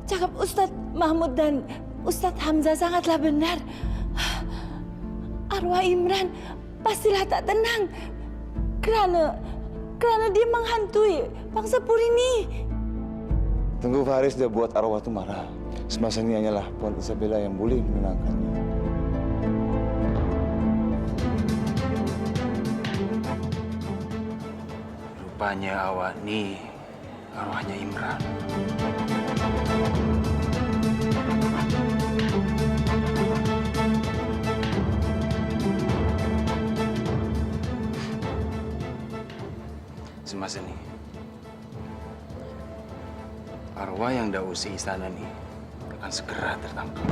Cakap Ustadz Mahmud dan Ustadz Hamzah sangatlah benar. Arwah Imran pastilah tak tenang karena dia menghantui Bang Sepur ini. Tunggu Faris dia buat arwah itu marah. Semasa ini hanyalah Puan Isabella yang boleh menenangkannya. Rupanya awak nih arwahnya Imran. Semasa nih, arwah yang dausi istana nih akan segera tertangkap.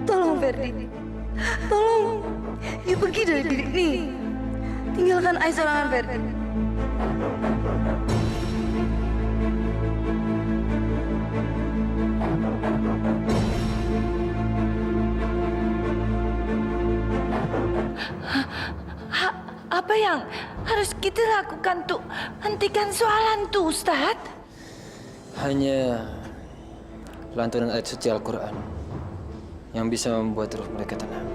Tolong Ferdi, tolong, you pergi dari bilik ini. Tinggalkan Ai sorangan Ferdi. Apa yang harus kita lakukan untuk hentikan soalan itu, Ustadz? Hanya lantunan ayat suci Al-Quran yang bisa membuat ruh mereka tenang.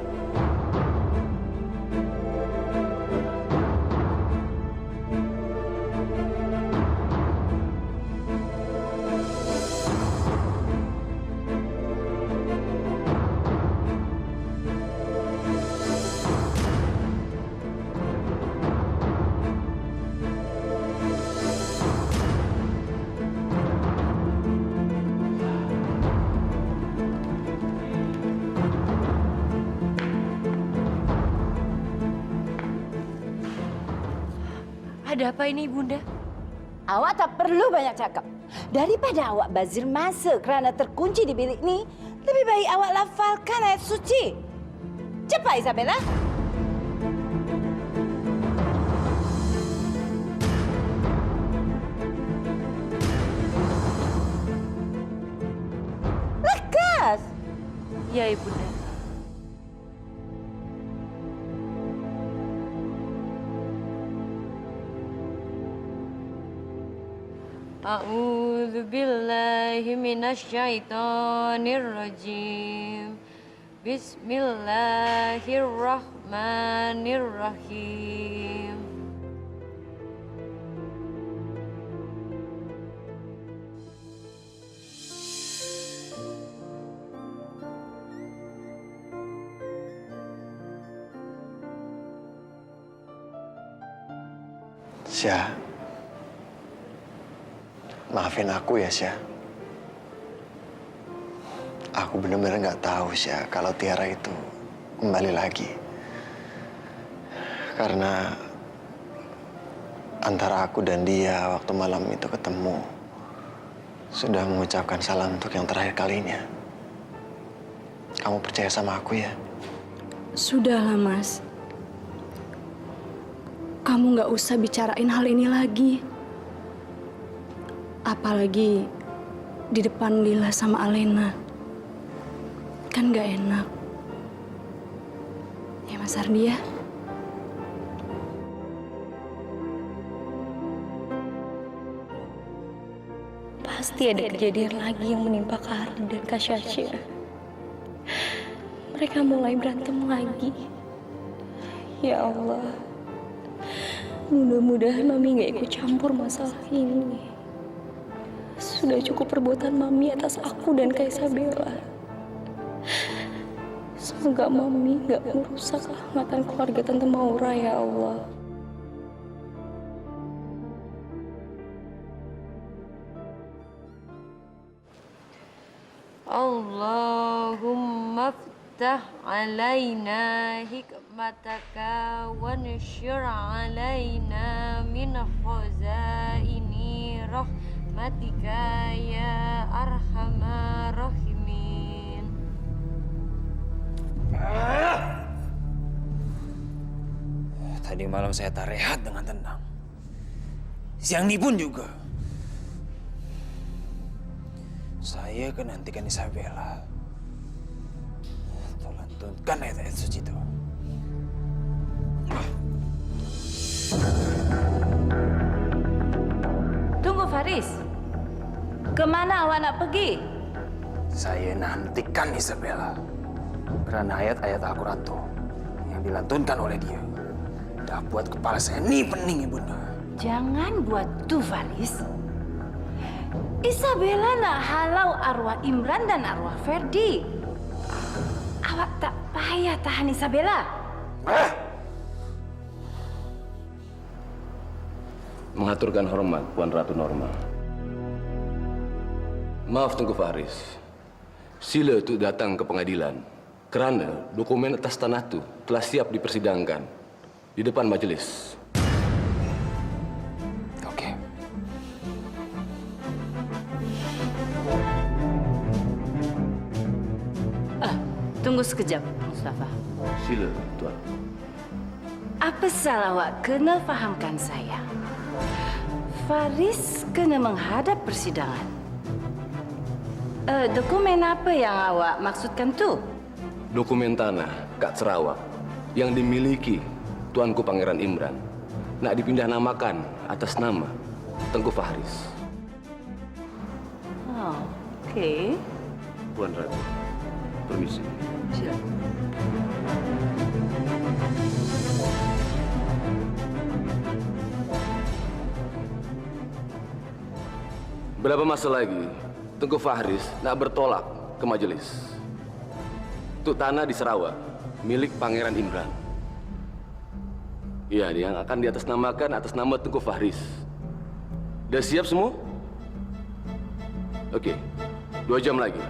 Ada apa ini, Bunda? Awak tak perlu banyak cakap. Daripada awak bazir masa kerana terkunci di bilik ini, lebih baik awak lafalkan ayat suci. Cepat, Isabella. Lekas. Ya, Ibunda. A'udzu billahi minasyaitonir rajim. Bismillahirrahmanirrahim. Syah, maafin aku ya, Syah. Aku benar-benar nggak tahu, Syah, kalau Tiara itu kembali lagi. Karena antara aku dan dia waktu malam itu ketemu, sudah mengucapkan salam untuk yang terakhir kalinya. Kamu percaya sama aku ya? Sudahlah, Mas. Kamu nggak usah bicarain hal ini lagi. Apalagi di depan Lila sama Alena. Kan nggak enak. Ya, Mas Ardi ya? Pasti ada kejadian lagi yang menimpa Kak Ardi dan Kak Syasya. Mereka mulai berantem lagi. Ya Allah. Mudah-mudahan Mami gak ikut campur masalah ini. Sudah cukup perbuatan Mami atas aku dan Kak Isabella. Semoga Mami gak merusak kehangatan keluarga Tante Maura, ya Allah. Allahumma ftah alaina hikmataka wa nsyur alaina min khazaini rahmatika birahmatika ya arhamar rahimin. Tadi malam saya tak rehat dengan tenang. Siang ini pun juga. Saya akan nantikan Isabella. Tolong lantunkan ayat-ayat suci itu. Tunggu Faris. Kemana awak nak pergi? Saya nantikan Isabella. Karena ayat-ayat Al-Quran itu yang dilantunkan oleh dia dah buat kepala saya ini pening, Ibunda. Jangan buat tu Faris. Isabella nak halau arwah Imran dan arwah Ferdi. Awak tak payah tahan Isabella. Mengaturkan hormat, Puan Ratu Norma. Maaf Tengku Faris, sila untuk datang ke pengadilan kerana dokumen atas tanah itu telah siap dipersidangkan di depan majelis. Oke. Tunggu sekejap, Mustafa. Sila, Tuan. Apa salah awak kena fahamkan saya? Faris kena menghadap persidangan. Dokumen apa yang awak maksudkan tu? Dokumen tanah Kak Sarawak yang dimiliki Tuanku Pangeran Imran nak dipindah namakan atas nama Tengku Faris. Oh, okey. Puan Ratu, permisi. Silakan. Berapa masa lagi Tengku Faris nak bertolak ke majelis? Untuk tanah di Sarawak, milik Pangeran Imran. Iya, yang akan diatasnamakan atas nama Tengku Faris. Dah siap semua? Okey, 2 jam lagi.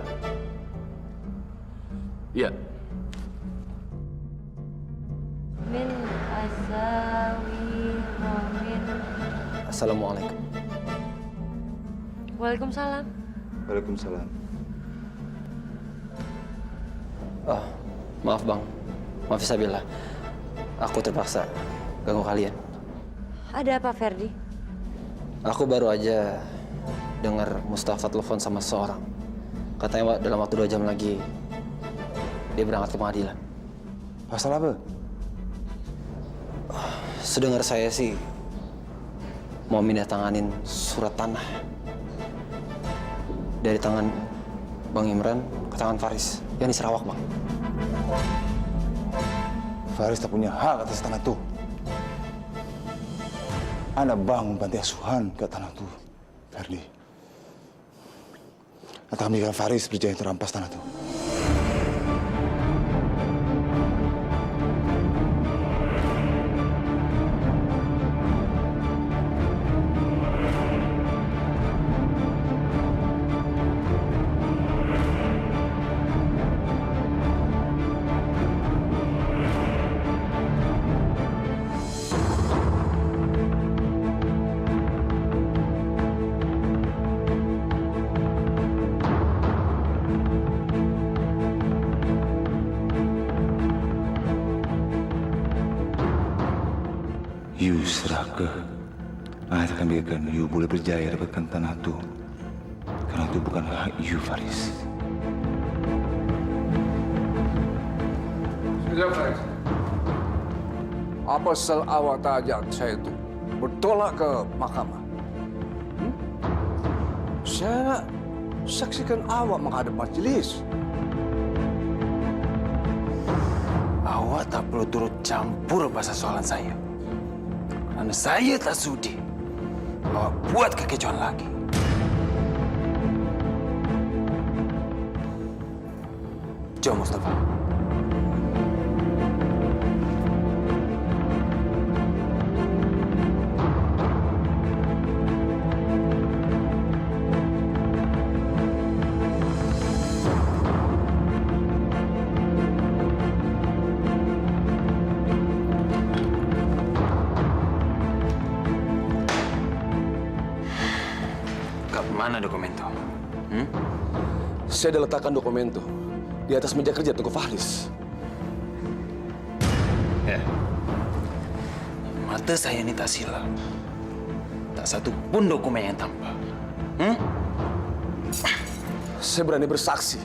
Ya. Min asawi min. Assalamualaikum. Waalaikumsalam. Waalaikumsalam. Oh, maaf Bang. Maaf Isabella. Aku terpaksa ganggu kalian. Ada apa, Ferdi? Aku baru aja dengar Mustafa telepon sama seseorang. Katanya dalam waktu 2 jam lagi dia berangkat ke pengadilan. Pasal apa? Sedengar saya sih mau mindah tanganin surat tanah dari tangan Bang Imran ke tangan Faris yang di Sarawak, Bang. Faris tak punya hak atas tanah itu. Anak bangun panti asuhan ke tanah itu, Ferdi. Atau kami Faris berjaya terampas tanah itu. You seraka. Saya akan biarkan you boleh berjaya dapatkan tanah itu. Karena itu bukan hak you, Faris. Sudah, Faris. Apa sel awak tak ajak saya itu bertolak ke mahkamah? Saya nak saksikan awak menghadap majelis. Awak tak perlu turut campur bahasa soalan saya. Karena saya tak sudi awak buat kekecauan lagi. Jom, Mustafa. Kak, mana dokumen itu? Saya sudah letakkan dokumen itu di atas meja kerja Tengku Faris. Ya. Mata saya ini tak silap. Tak satu pun dokumen yang tampak. Saya berani bersaksi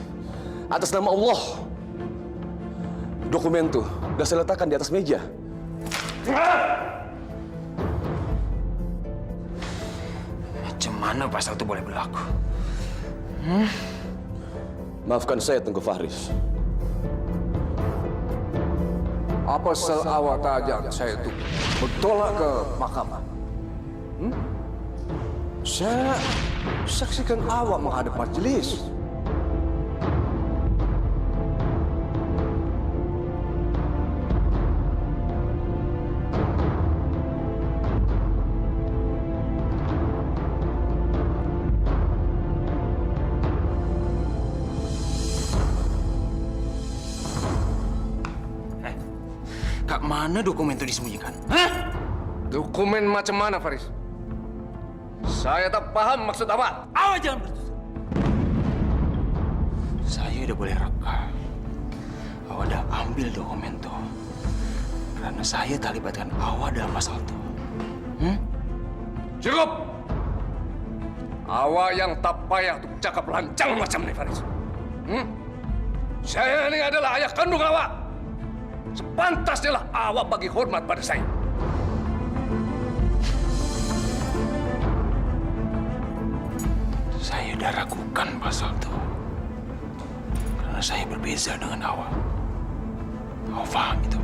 atas nama Allah. Dokumen itu sudah saya letakkan di atas meja. Macam mana pasal itu boleh berlaku? Maafkan saya, Tengku Faris. Apa sel awak tajam saya itu bertolak ke mahkamah? Saya saksikan awak menghadap majelis. Kak, mana dokumen itu disembunyikan? Dokumen macam mana, Faris? Saya tak paham maksud awak. Awak jangan bersusah. Saya udah boleh reka. Awak dah ambil dokumen itu. Karena saya tak libatkan awak dalam pasal itu. Cukup! Awak yang tak payah untuk cakap lancang macam ni, Faris. Saya ini adalah ayah kandung awak. Sepantasnya lah awak bagi hormat pada saya. Saya dah ragukan pasal itu. Karena saya berbeza dengan awak. Awak faham itu?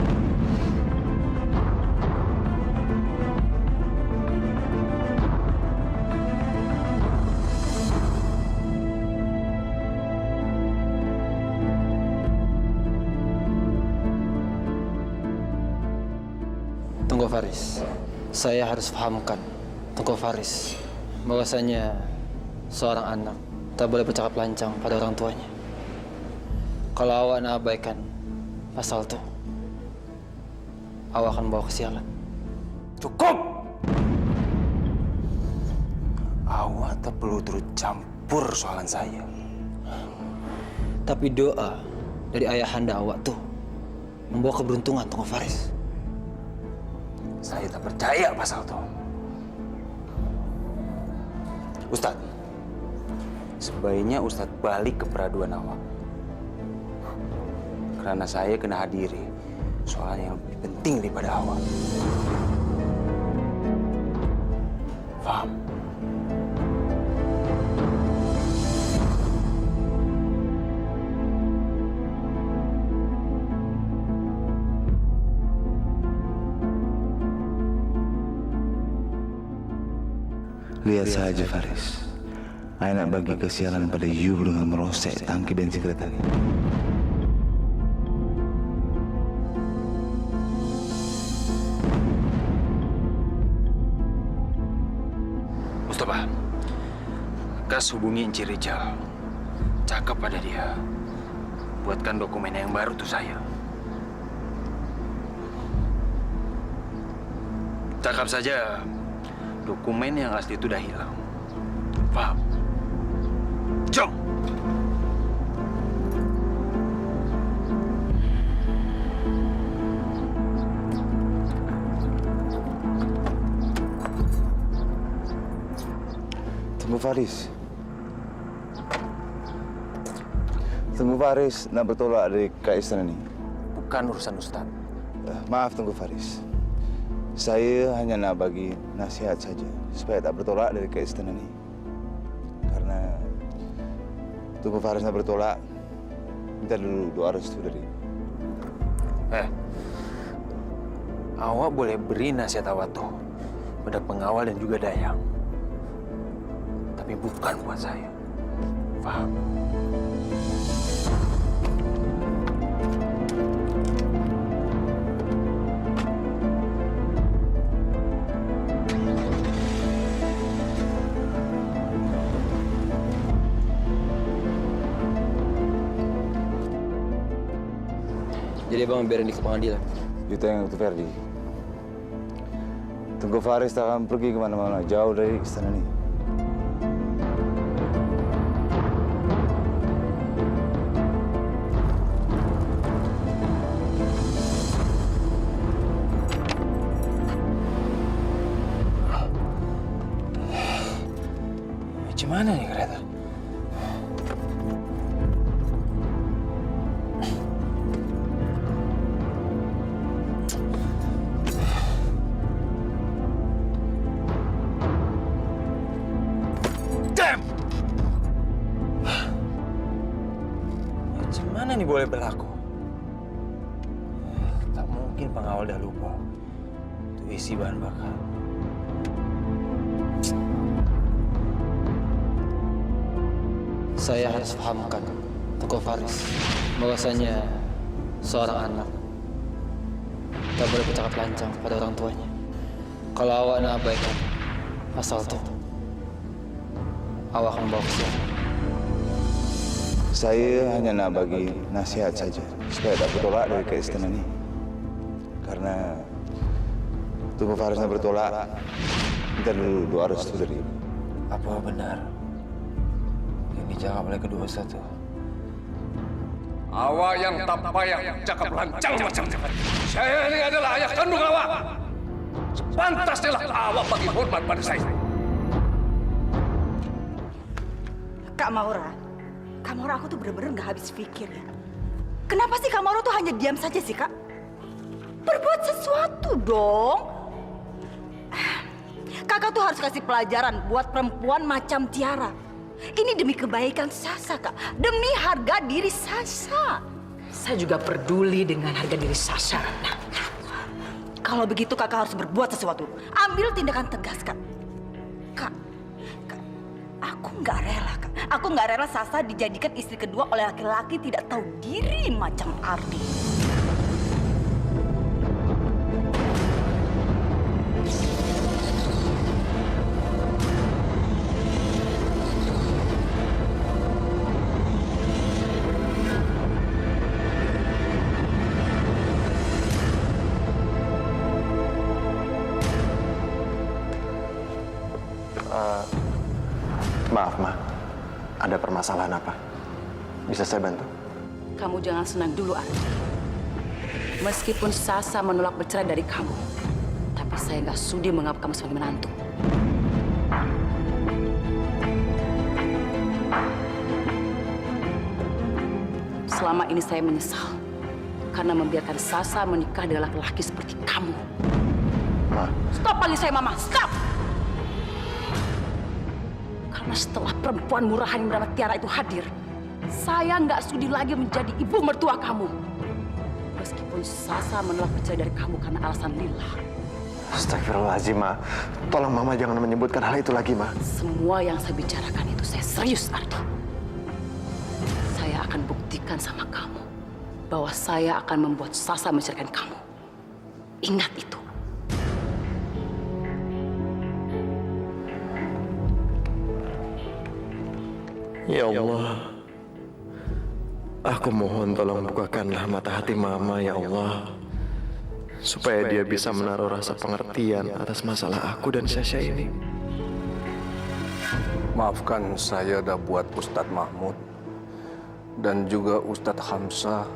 Tengku Faris, saya harus pahamkan Tengku Faris bahwasanya seorang anak tak boleh bercakap lancang pada orang tuanya. Kalau awak nak abaikan pasal itu, awak akan bawa kesialan. Cukup! Awak tak perlu turut campur soalan saya. Tapi doa dari ayahanda awak tuh membawa keberuntungan, Tengku Faris. Saya tak percaya pasal itu. Ustadz, sebaiknya Ustadz balik ke peraduan awak. Karena saya kena hadiri soal yang lebih penting daripada awak. Faham? Lihat saja, Faris. Saya nak bagi kesialan pada you dengan merosek tangki bensin kereta ini. Mustafa, kas hubungi Encik Rijal. Cakap pada dia. Buatkan dokumen yang baru tuh saya. Cakap saja, dokumen yang asli itu dah hilang. Paham? Jom! Tengku Faris. Tengku Faris nak bertolak dari ke istana ni. Bukan urusan Ustaz. Maaf Tengku Faris. Saya hanya nak bagi nasihat saja supaya tak bertolak dari ke istana ni. Karena Tengku Faris nak bertolak, minta dulu doa restu dari. Awak boleh beri nasihat awak tuh pada pengawal dan juga Dayang. Tapi bukan buat saya. Faham? Jadi abang biarin di pengadilan. Itu yang itu Ferdi. Tengku Faris tak akan pergi kemana-mana jauh dari istana ni. Mana nih kereta? Damn! Macam mana nih boleh berlaku? Tak mungkin pengawal dah lupa untuk isi bahan bakar. Saya harus pahamkan Tengku Faris bahwasanya seorang anak tak boleh bercakap lancang pada orang tuanya. Kalau awak nak abaikan pasal itu, awak akan bawa ke sini. Saya hanya nak bagi nasihat saja supaya tak bertolak dari ke istana ini. Karena Tengku Faris nak bertolak, minta dulu doa restu dari ibu. Apa benar yang dicakap oleh kedua ustaz itu? Awak yang tak payah cakap lancang macam ni. Saya ini adalah ayah kandung awak. Sepantasnya lah awak bagi hormat pada saya. Kak Maura, aku tuh bener-bener nggak habis pikir ya. Kenapa sih Kak Maura tuh hanya diam saja sih, Kak? Berbuat sesuatu dong. Kakak tuh harus kasih pelajaran buat perempuan macam Tiara. Ini demi kebaikan Sasa, Kak. Demi harga diri Sasa. Saya juga peduli dengan harga diri Sasha. Nah, kalau begitu kakak harus berbuat sesuatu. Ambil tindakan tegas, Kak. Kak, aku nggak rela, Kak. Aku nggak rela Sasa dijadikan istri kedua oleh laki-laki tidak tahu diri macam Ardi. Maaf, Ma. Ada permasalahan apa? Bisa saya bantu? Kamu jangan senang dulu, Ardi. Meskipun Sasa menolak bercerai dari kamu, tapi saya nggak sudi menganggap kamu sebagai menantu. Selama ini saya menyesal karena membiarkan Sasa menikah dengan laki-laki seperti kamu. Ma. Stop panggil saya Mama, stop! Karena setelah perempuan murahan yang bernama Tiara itu hadir, saya nggak sudi lagi menjadi ibu mertua kamu. Meskipun Sasa menolak bercerai dari kamu karena alasan lila. Astagfirullahaladzim, Ma. Tolong Mama jangan menyebutkan hal itu lagi, Ma. Semua yang saya bicarakan itu saya serius, Ardi. Saya akan buktikan sama kamu bahwa saya akan membuat Sasa menceraikan kamu. Ingat itu. Ya Allah, aku mohon tolong bukakanlah mata hati Mama, ya Allah, supaya dia bisa menaruh rasa pengertian atas masalah aku dan Sasha ini. Maafkan saya dah buat Ustadz Mahmud dan juga Ustadz Hamzah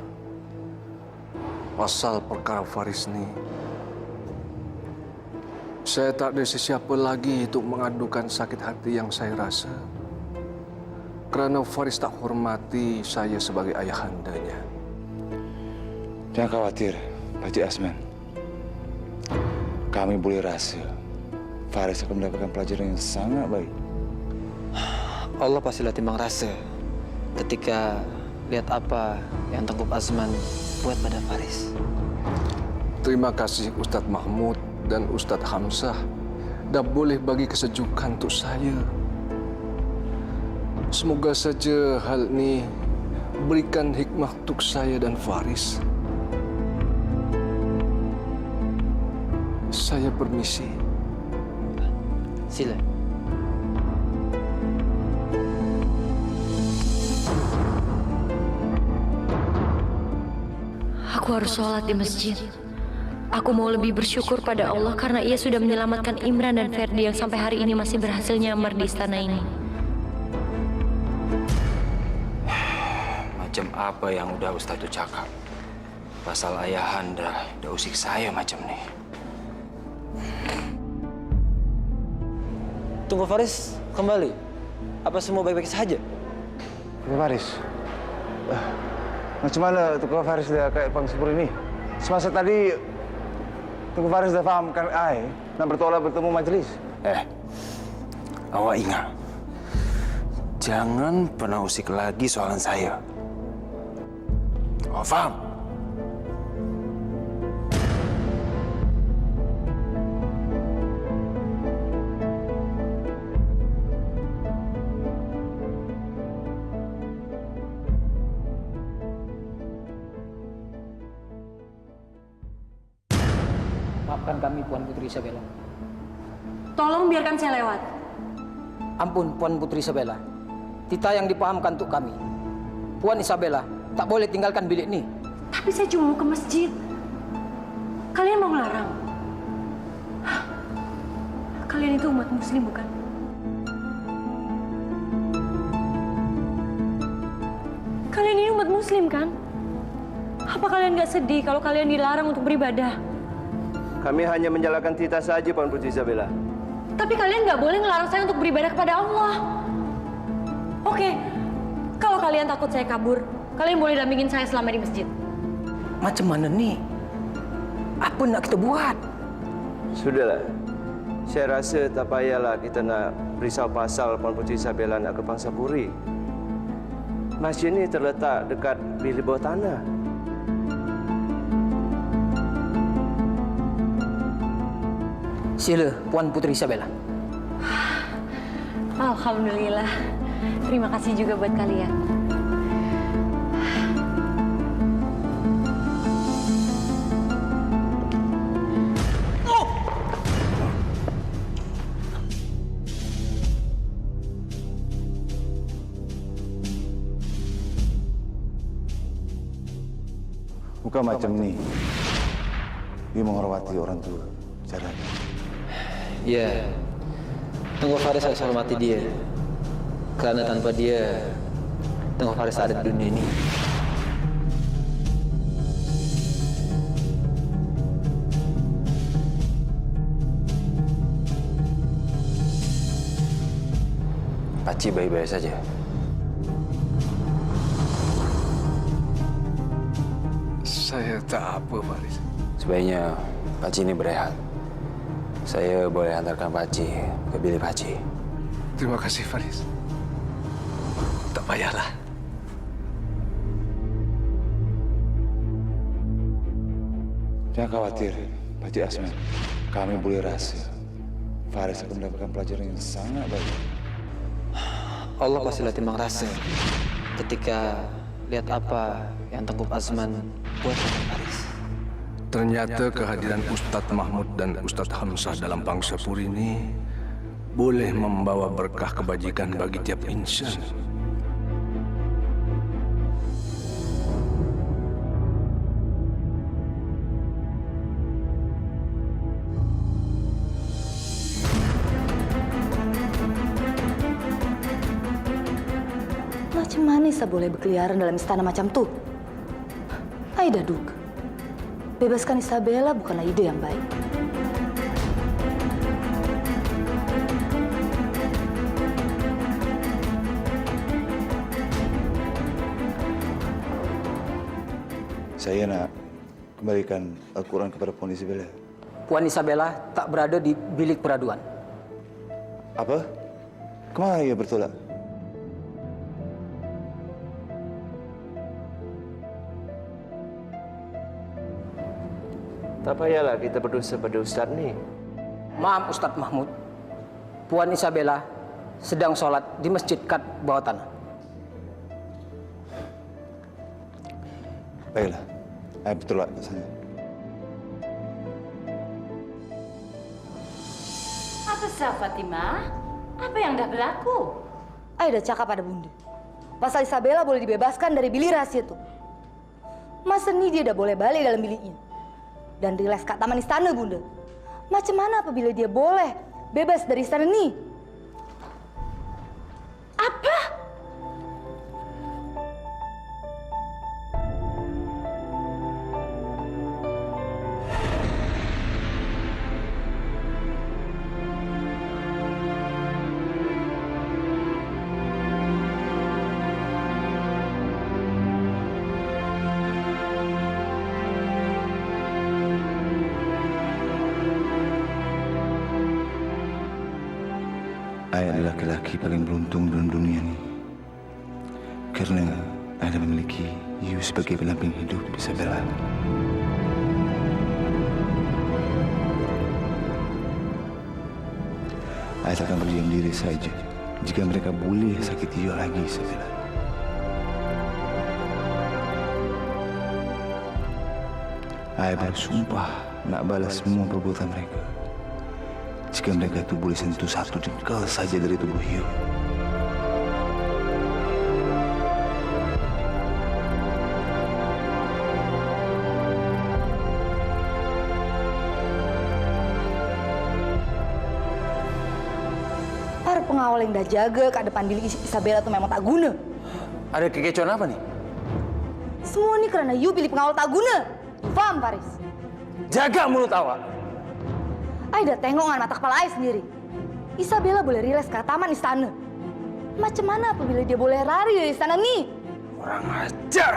pasal perkara Faris ni. Saya tak ada sesiapa lagi untuk mengadukan sakit hati yang saya rasa. Kerana Faris tak hormati saya sebagai ayahandanya. Jangan khawatir, Pakcik Asman. Kami boleh rasa Faris akan mendapatkan pelajaran yang sangat baik. Allah pastilah timbang rasa ketika lihat apa yang Tengku Asman buat pada Faris. Terima kasih Ustadz Mahmud dan Ustadz Hamzah dah boleh bagi kesejukan untuk saya. Semoga saja hal ini berikan hikmah untuk saya dan Faris. Saya permisi. Sila. Aku harus sholat di masjid. Aku mau lebih bersyukur pada Allah karena Ia sudah menyelamatkan Imran dan Ferdi yang sampai hari ini masih berhasil nyamar di istana ini. Macam apa yang udah Ustaz tu cakap? Pasal ayahanda udah usik saya macam ni. Tunggu Faris kembali. Apa semua baik-baik saja? Tunggu Faris. Macam mana Tunggu Faris dah kayak pangsapuri ini? Semasa tadi Tunggu Faris dah fahamkan I nak bertolak bertemu majlis. Awak ingat, jangan pernah usik lagi soalan saya. Awak faham? Maafkan kami, Puan Putri Isabella. Tolong biarkan saya lewat. Ampun, Puan Putri Isabella. Tita yang dipahamkan untuk kami. Puan Isabella tak boleh tinggalkan bilik ini. Tapi saya cuma mau ke masjid. Kalian mau ngelarang? Kalian itu umat muslim, bukan? Kalian ini umat muslim, kan? Apa kalian nggak sedih kalau kalian dilarang untuk beribadah? Kami hanya menjalankan titah saja, Puan Putri Isabella. Tapi kalian nggak boleh ngelarang saya untuk beribadah kepada Allah. Oke, kalau kalian takut saya kabur, kalian boleh dampingin saya selama di masjid. Macam mana nih? Apa nak kita buat? Sudahlah. Saya rasa tak payahlah kita nak risau pasal Puan Putri Isabella nak ke Pangsapuri. Masjid ini terletak dekat bilik bawah tanah. Sila, Puan Putri Isabella. Alhamdulillah. Terima kasih juga buat kalian. Bukan macam ni. Dia menghormati orang tua. Caranya. Ya, Tengku Faris harus hormati dia. Karena tanpa dia, Tengku Faris ada di dunia ini. Pakcik baik-baik saja. Saya tak apa, Faris. Sebaiknya pakcik ini berehat. Saya boleh hantarkan pakcik ke bilik pakcik. Terima kasih, Faris. Tak payahlah. Jangan khawatir, Pakcik Asman. Kami boleh rasa Faris akan mendapatkan pelajaran yang sangat baik. Allah pastilah timbang rasa ketika lihat apa yang Tengku Asman buat Tengku Faris. Ternyata kehadiran Ustadz Mahmud dan Ustadz Hamzah dalam Pangsapuri ini boleh membawa berkah kebajikan bagi tiap insan. Macam mana saya boleh berkeliaran dalam istana macam tuh? Aida duga. Bebaskan Isabella bukanlah ide yang baik. Saya nak kembalikan Al-Quran kepada Puan Isabella. Puan Isabella tak berada di bilik peraduan. Apa? Kemana ia bertolak? Tak payahlah kita berdosa pada Ustaz ni. Maaf Ustadz Mahmud, Puan Isabella sedang sholat di masjid kat bawah tanah. Baiklah, saya bertolak ke sana. Apa sah Fatimah? Apa yang dah berlaku? Aida cakap pada Bunda. Pasal Isabella boleh dibebaskan dari bilik rahasia itu. Masa ni dia dah boleh balik dalam biliknya. Dan rileks kat taman istana, Bunda. Macam mana apabila dia boleh bebas dari istana ni? Apa? Ayah adalah laki-laki paling beruntung dalam dunia ini. Karena Ayah memiliki you sebagai pendamping hidup Isabella. Ayah takkan berdiam diri saja jika mereka boleh sakiti you lagi, Isabella. Ayah bersumpah nak balas semua perbuatan mereka. Jika mereka itu boleh sentuh satu jengkal saja dari tubuh you. Para pengawal yang dah jaga ke depan bilik Isabella itu memang tak guna. Ada kekecauan apa nih? Semua ini karena you pilih pengawal tak guna. Faham, Faris? Jaga mulut awak. Ayah dah tengok dengan mata kepala ayah sendiri. Isabella boleh riles ke taman istana. Macam mana apabila dia boleh lari dari istana ni? Orang ajar.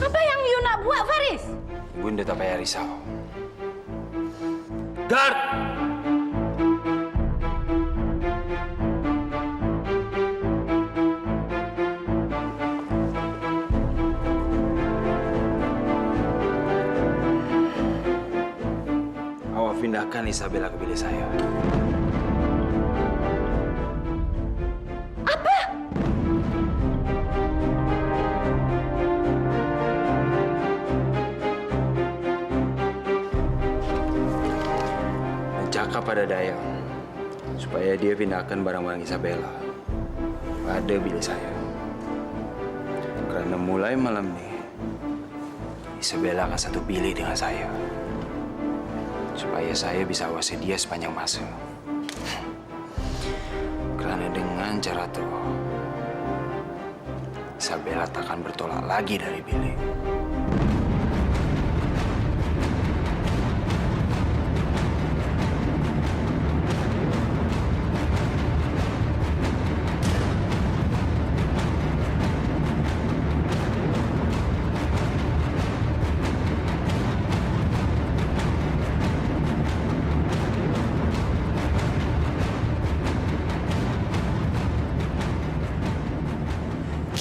Apa yang you nak buat, Faris? Bunda tak payah risau. Guard! Awak pindahkan Isabella ke bilik saya. Apa? Cakap pada Dayang supaya dia pindahkan barang-barang Isabella pada bilik saya. Karena mulai malam ini Isabella akan satu bilik dengan saya. Supaya saya bisa awasi dia sepanjang masa. Karena dengan cara itu Isabella takkan bertolak lagi dari bilik.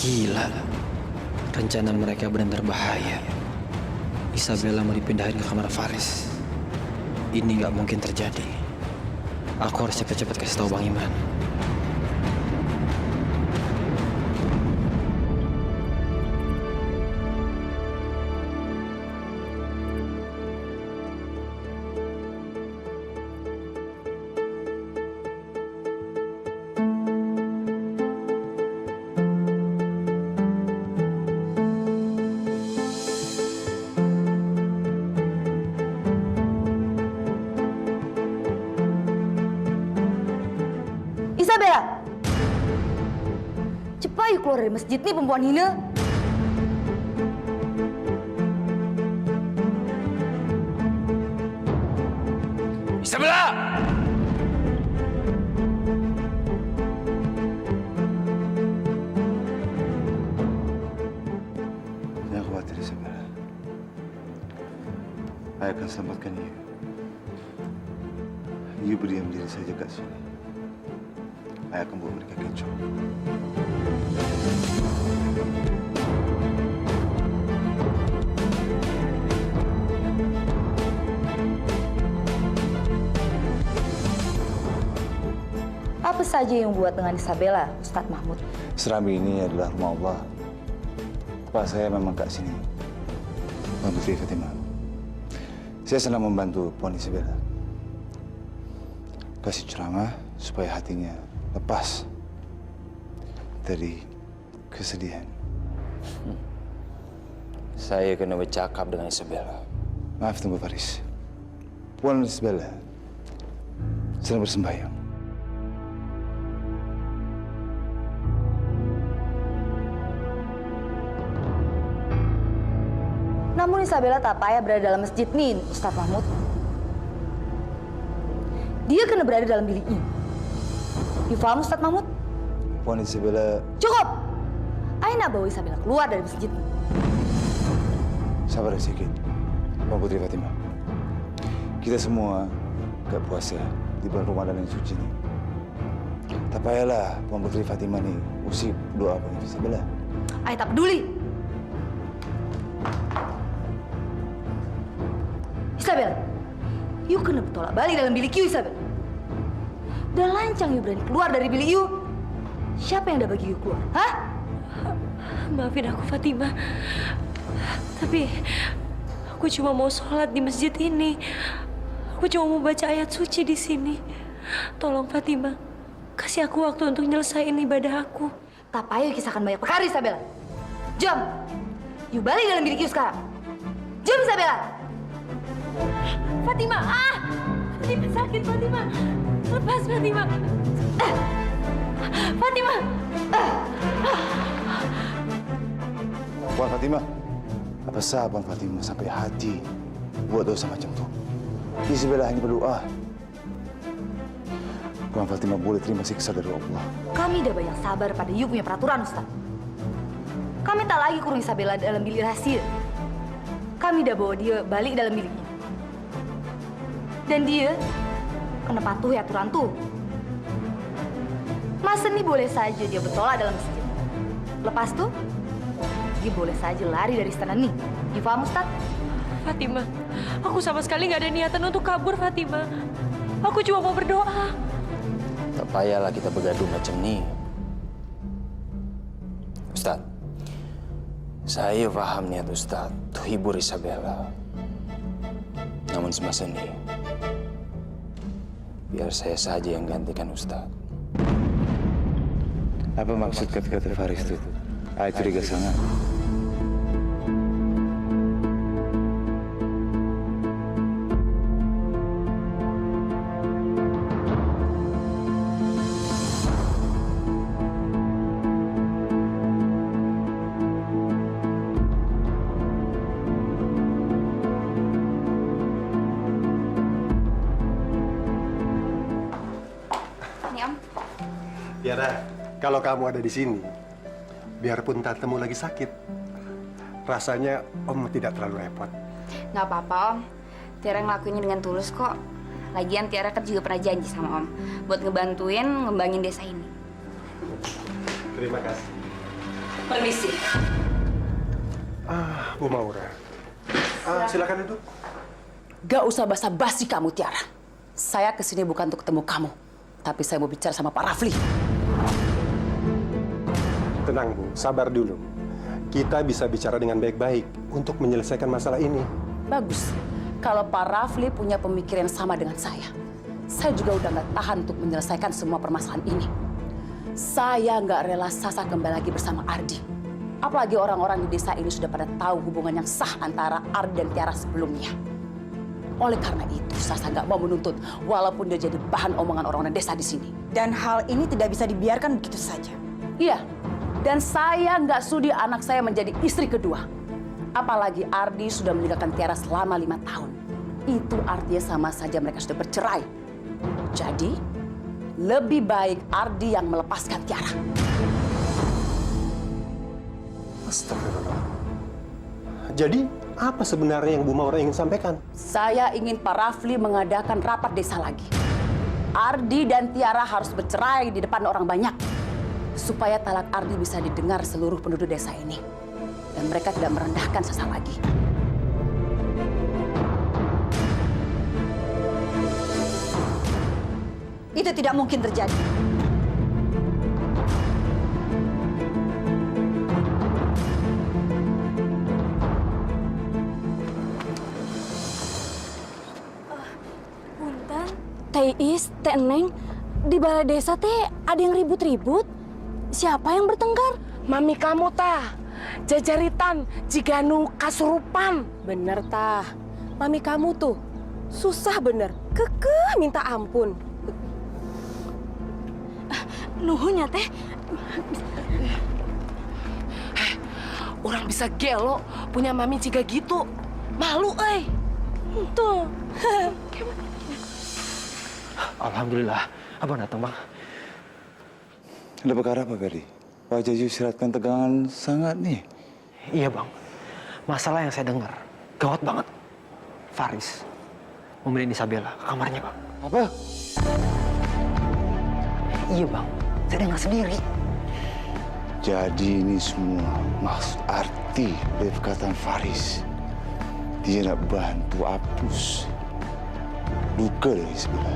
Gila. Rencana mereka benar-benar bahaya. Isabella mau dipindahin ke kamar Faris. Ini nggak mungkin terjadi. Aku harus cepat-cepat kasih tahu Bang Imran. Isabella! Cepat you keluar dari masjid ni, perempuan hina. Isabella! Jangan khawatir, Isabella. Ayah akan selamatkan you. You berdiam diri saja kat sini. Ayah akan buat mereka kecoh. Apa saja yang buat dengan Isabella, Ustadz Mahmud? Serambi ini adalah rumah Allah. Tempat saya memang kat sini. Tuan Putri Fatimah. Saya senang membantu Puan Isabella. Kasih ceramah supaya hatinya lepas dari kesedihan. Saya kena bercakap dengan Isabella. Maaf, Tunggu Faris. Puan Isabella sedang bersembahyang. Namun Isabella tak payah berada dalam masjid ni, Ustadz Mahmud. Dia kena berada dalam bilik ini. You faham, Ustadz Mahmud? Puan Isabella. Cukup! Ayo nak bawa Isabella keluar dari masjid. Sabar sedikit, Puan Putri Fatimah. Kita semua gak puasa di bulan Ramadan yang suci ini. Tak payahlah Puan Putri Fatimah nih usip doa Puan Isabella. Ayo tak peduli. Isabella, you kena bertolak balik dalam bilik you, Isabella. Dan lancang you berani keluar dari bilik you. Siapa yang udah bagi you keluar? Hah? Maafin aku, Fatimah. Tapi aku cuma mau sholat di masjid ini. Aku cuma mau baca ayat suci di sini. Tolong Fatimah, kasih aku waktu untuk nyelesain ibadah aku. Tak payah kisahkan banyak perkara, Isabella. Jom, you balik dalam bilik you sekarang. Jom, Isabella. Fatimah, Fatimah sakit, Fatimah. Lepas, Fatimah. Fatimah. Puan Fatimah, apa sah Puan Fatimah sampai hati buat dosa macam tu? Isabella hanya berdoa. Puan Fatimah boleh terima siksa dari Allah. Kami dah banyak sabar pada you punya peraturan, Ustaz. Kami tak lagi kurung Isabella dalam bilik rahasia. Kami dah bawa dia balik dalam biliknya. Dan dia kena patuhi aturan tuh. Masa ini boleh saja dia bertolak dalam masjid. Lepas tuh, dia boleh saja lari dari istana ini. You paham, Ustaz? Fatimah, aku sama sekali nggak ada niatan untuk kabur, Fatimah. Aku cuma mau berdoa. Tak payahlah kita bergaduh macam ni. Ustaz, saya paham niat Ustaz untuk hibur Isabella. Namun semasa ini, biar saya saja yang gantikan Ustaz. Apa maksud kata-kata Faris itu? Saya curiga sangat. Tiara, kalau kamu ada di sini, biarpun tantemu lagi sakit, rasanya Om tidak terlalu repot. Nggak apa-apa, Om. Tiara ngelakuinnya dengan tulus kok. Lagian Tiara kan juga pernah janji sama Om buat ngebantuin ngembangin desa ini. Terima kasih. Permisi. Bu Maura. Silakan duduk. Gak usah basa-basi kamu, Tiara. Saya kesini bukan untuk ketemu kamu, tapi saya mau bicara sama Pak Rafli. Tenang, Bu. Sabar dulu. Kita bisa bicara dengan baik-baik untuk menyelesaikan masalah ini. Bagus. Kalau Pak Rafli punya pemikiran sama dengan saya juga udah nggak tahan untuk menyelesaikan semua permasalahan ini. Saya nggak rela Sasa kembali lagi bersama Ardi. Apalagi orang-orang di desa ini sudah pada tahu hubungan yang sah antara Ardi dan Tiara sebelumnya. Oleh karena itu, Sasa nggak mau menuntut walaupun dia jadi bahan omongan orang-orang desa di sini. Dan hal ini tidak bisa dibiarkan begitu saja. Iya, dan saya nggak sudi anak saya menjadi istri kedua. Apalagi Ardi sudah meninggalkan Tiara selama 5 tahun. Itu artinya sama saja mereka sudah bercerai. Jadi, lebih baik Ardi yang melepaskan Tiara. Astagfirullah. Jadi, apa sebenarnya yang Bu Maura ingin sampaikan? Saya ingin Pak Rafli mengadakan rapat desa lagi. Ardi dan Tiara harus bercerai di depan orang banyak. Supaya talak Ardi bisa didengar seluruh penduduk desa ini. Dan mereka tidak merendahkan Sasa lagi. Itu tidak mungkin terjadi. Punten, Teh Is, Teh Neng, di balai desa teh ada yang ribut-ribut. Siapa yang bertengkar? Mami kamu tah, jajaritan, jiganu kasurupan. Bener tah, mami kamu tuh susah bener, kekeh minta ampun. Nuhunnya teh. Orang bisa gelo punya mami jika gitu. Malu, Tuh. Alhamdulillah, abang datang bang. Ada perkara apa, Ferry? Wajah Yusratkan tegangan sangat nih. Iya, Bang. Masalah yang saya dengar gawat banget. Faris memilih Isabella ke kamarnya, Bang. Apa? Iya, Bang. Saya dengar sendiri. Jadi ini semua maksud arti dari perkataan Faris. Dia nak bantu hapus luka dari Isabella.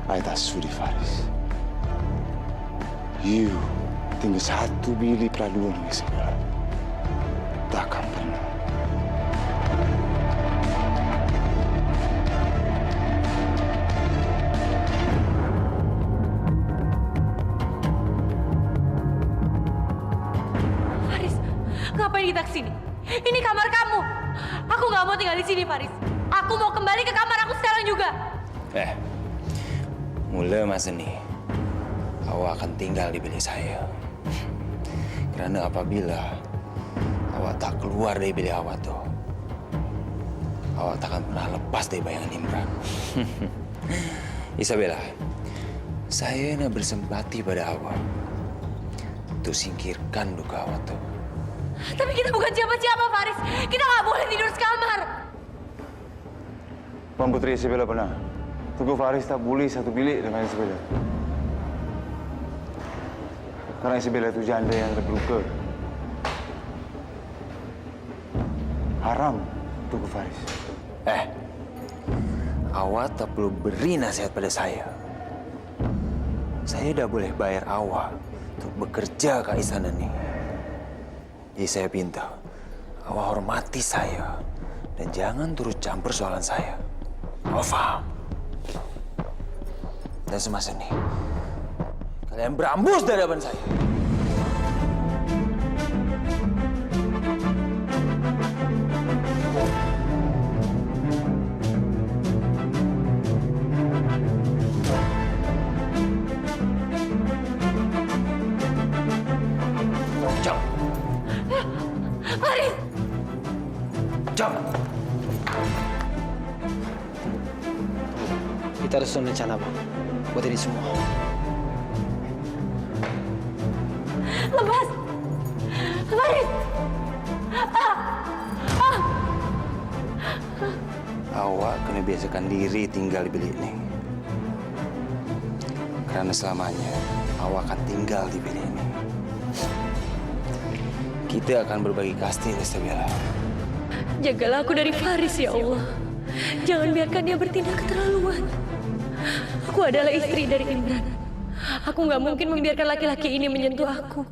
Saya tak sudi, Faris. You tinggal satu bilik peraduan dengan Isabella. Takkan pernah. Faris, ngapain kita kesini? Ini kamar kamu. Aku nggak mau tinggal di sini, Faris. Aku mau kembali ke kamar aku sekarang juga. Mulai masa ini, awak akan tinggal di bilik saya. Karena apabila awak tak keluar dari bilik awak tuh, awak tak akan pernah lepas dari bayangan Imran. Isabella, saya nak bersempati pada awak untuk singkirkan duka awak tuh. Tapi kita bukan siapa-siapa, Faris. Kita nggak boleh tidur sekamar. Tuan Putri Isabella pernah. Tugu Faris tak boleh satu bilik dengan Isabella. Karena Isabella itu janda yang terluka. Haram Tugu Faris. Awak tak perlu beri nasihat pada saya. Saya dah boleh bayar awak untuk bekerja ke istana ini. Jadi saya minta awak hormati saya dan jangan turut campur soalan saya. Awak faham? Dan semasa ini, kalian berambus dari hadapan saya. Jam. Faris! Jam. Kita harus susun rencana, Bang. Buat ini semua. Lepas! Faris! Awak kena biasakan diri tinggal di bilik ini. Karena selamanya awak akan tinggal di bilik ini. Kita akan berbagi kastil, Isabella. Jagalah aku dari Faris, ya Allah. Jangan biarkan dia bertindak keterlaluan. Aku adalah istri dari Imran. Aku nggak mungkin membiarkan laki-laki ini menyentuh aku.